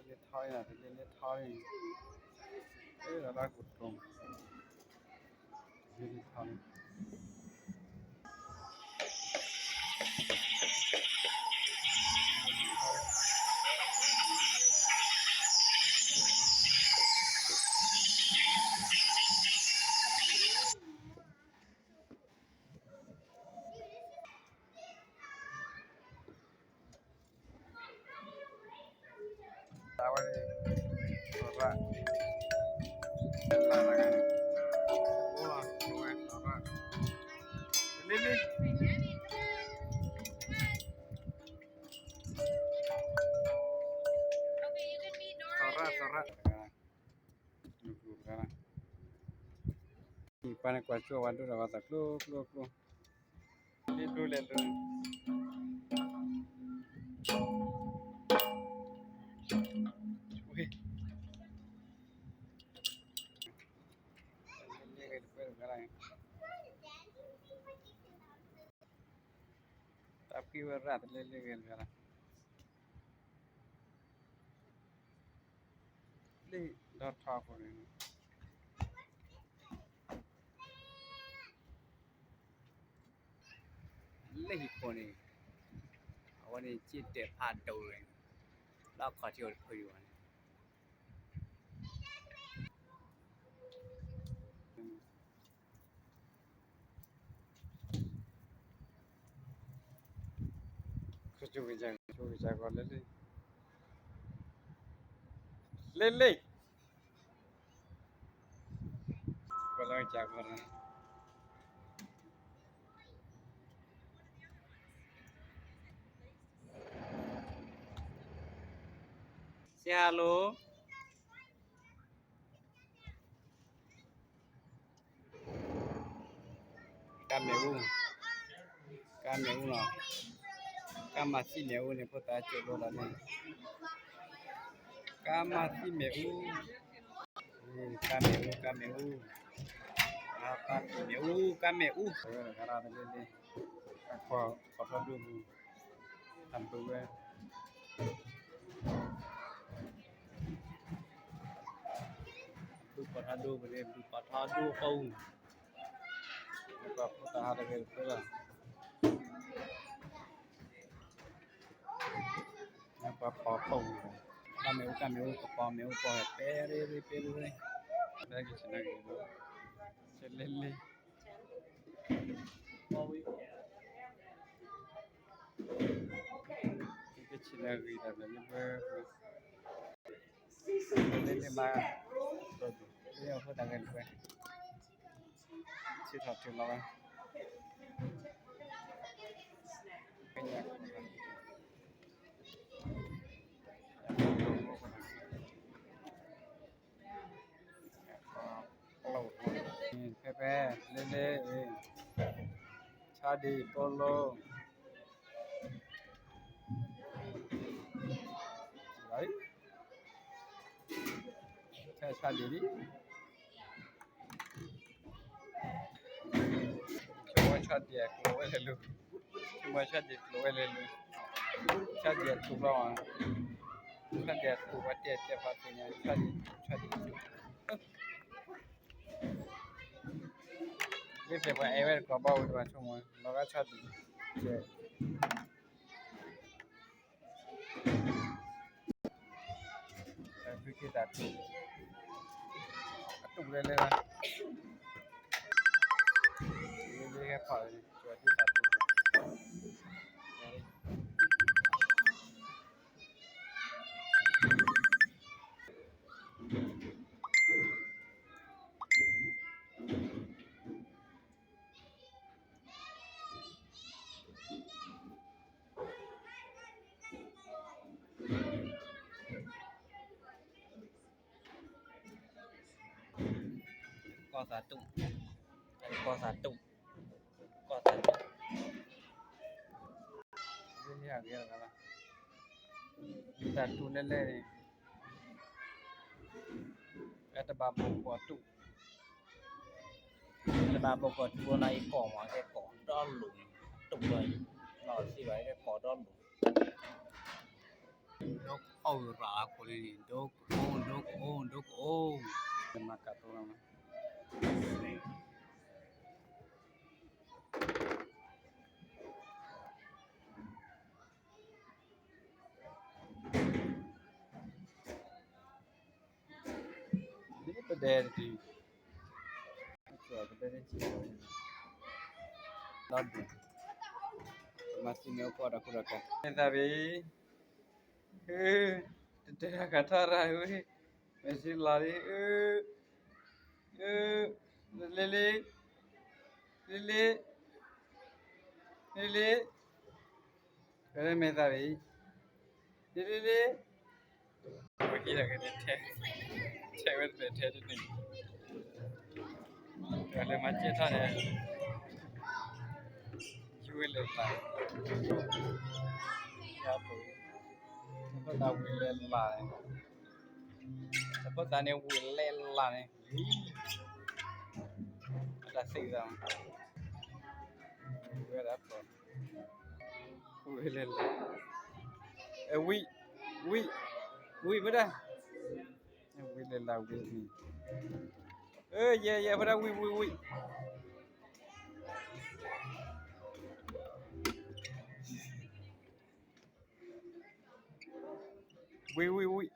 lên thôi là lên thôi thế là ba cột cùng lên thôi tao đi rồi ra là cái ô là rồi ra lên Sarra sekarang ipan kuacu waduh dah watak lu lidu wih ini kayak sekarang tapi berat lele sekarang đi đợt thọ của mình lấy con nàyวันนี้จีเตะพาดูเลยแล้วขอที่อดคุยวันคือจูกิจังก่อนเล่นก็เลยจากก่อนนะSay hello. Kameu no. Kamasi meu ne pota cholo la ne. Kamasi meu. Kameu. Apa kameu. Cara tadi. Apa dulu. Tanpa gue. Patadu boleh patadu kau. Apa pota ada kerja. Apa kau. Kameu ko pere lagi senang gitu. Selele. Itu senang gitu tapi selele mah. Ini aku tangan gue. Si thật thì lo. Pepe, lele, chadi, polo. Đấy. Thế chadi đi. Cuma chadi ya, keluar lelu. Cuma chadi keluar lelu. Chadi ya tu lawan. Chadi ya tu tiap hatinya. Chadi. Ini siapa ewer kau bawa dua semua, loga chadi. Tapi kita tu lele lah. Ini dia apa? Cuaca satu. Ko satu. Ini agak kalah. Satu lele ni. Ada babu kuatu. Naik kau mah ke kau dah lung. Tuk lagi. Nasi baik ke kau dah lung. dog aura kolini dog makato ini pedere di pedere cium ladu masih ni aku rakan tapi tidak kata rahu masih lari lele lele lele kare medavi lele bagi lagi teh cewek teh tu ni kalau macam mana jual lepas ya tu apa dah jual lepas apa dah ni jual lepas ni ada sih jual apa jual lepas oui betul oui lepas oui ya betul oui oui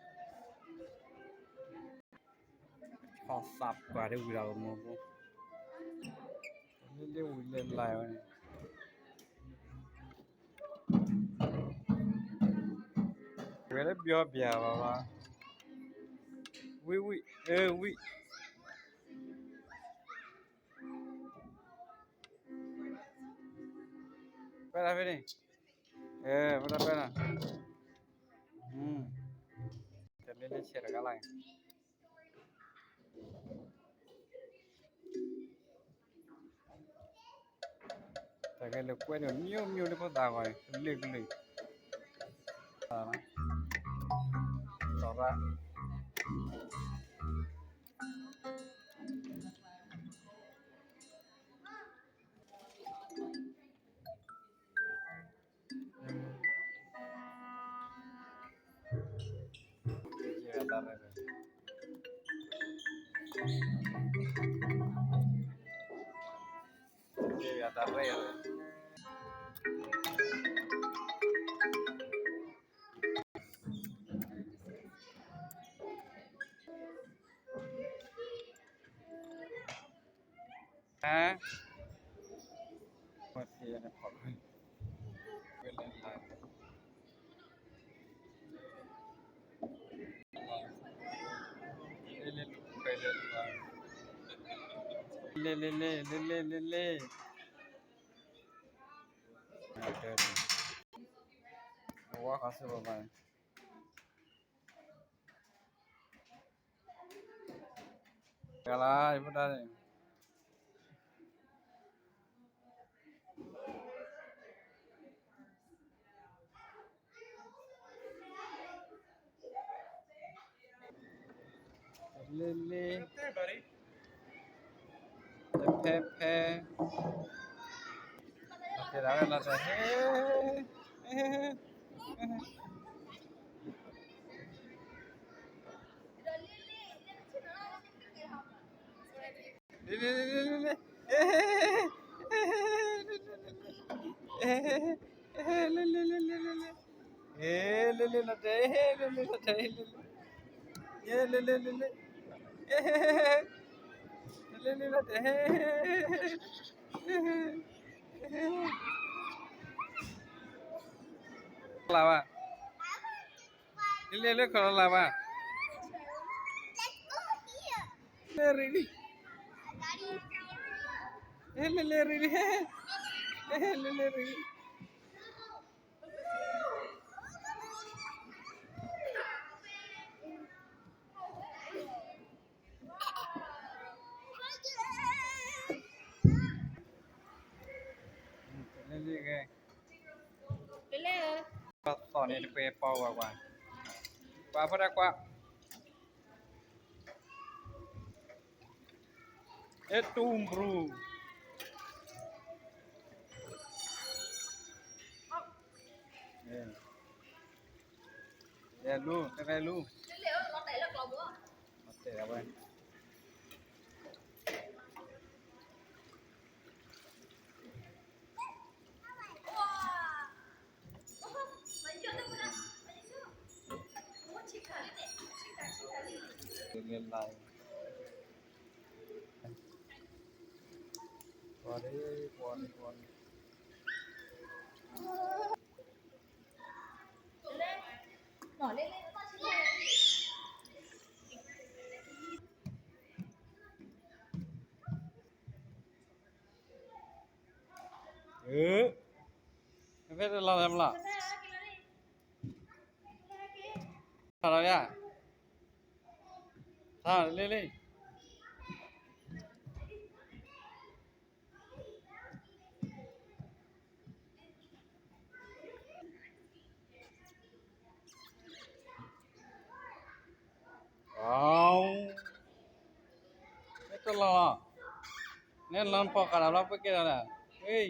khó sập qua đây vui đầu mà cô lên lại rồi cái đó bia bia vào vui vuiไปละไปดิไปละจะเล่นเชียร์กันอะไรแต่ก็เลยกล้วยเนี่ยมิ้วเลยพอตาก่อนเลยต่อละya tarde ya hả masih ada apa le wah kasih bapak kalah ibu dah le pe oke dah lah le lava le kalau lava le really le really le reallyตอนนี้เปย์ปอกว่าพอได้กว่าตูมบรู lu cái lu Liệu nó đẩy là cầu búa. để là vậy lên lại qua đây qua Bỏ lên lên con xin lên. ừ cái phết là làm lạ sao đấy à sao lên lên không cái lo nên làm phò cả làm cái kia là ê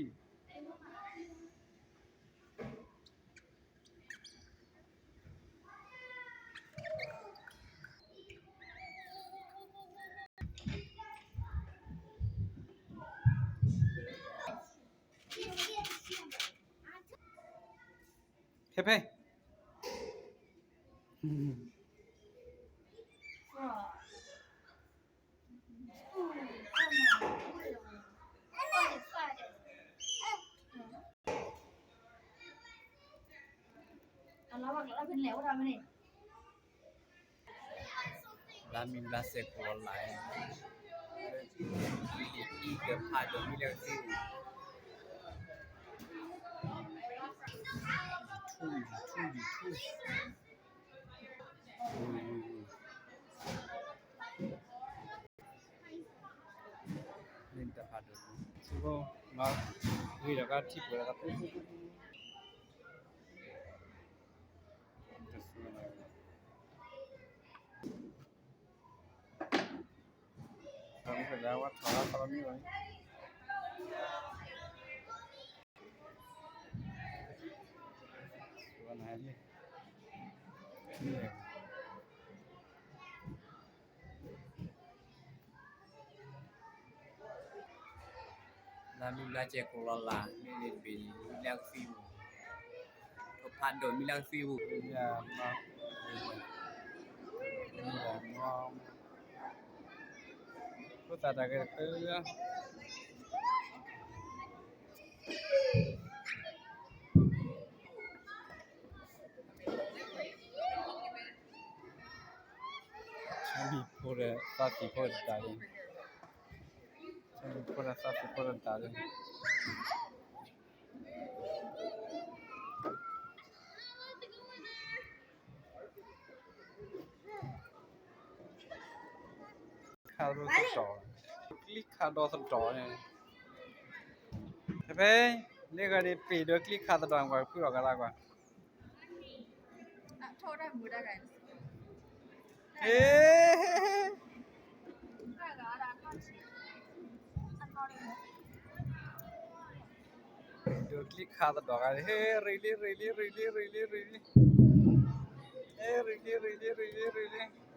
phê phê Nó bằng là bên léo ra bên này. là mình là sẽ có lại đi được hai đứa mình đều tiêu thu nên tập hạt được chứ nó vì là cái chip là cái không phải là what thằng sao như vậy còn này đi là mình là trẻ của là nên vì đang phim có phản đối mình đang phim là nó có ta cái Chambi pure fatti portare. Chambi pure fatti portare. Cado sotto. Clicca sotto. E beh, lega di pido clicca da qua, qui lo gara qua. Thôi đây mới đây này. Eh! Cái gà đã con chị. Ăn no đi. Do clicca da qua. Hey, really. Hey, really.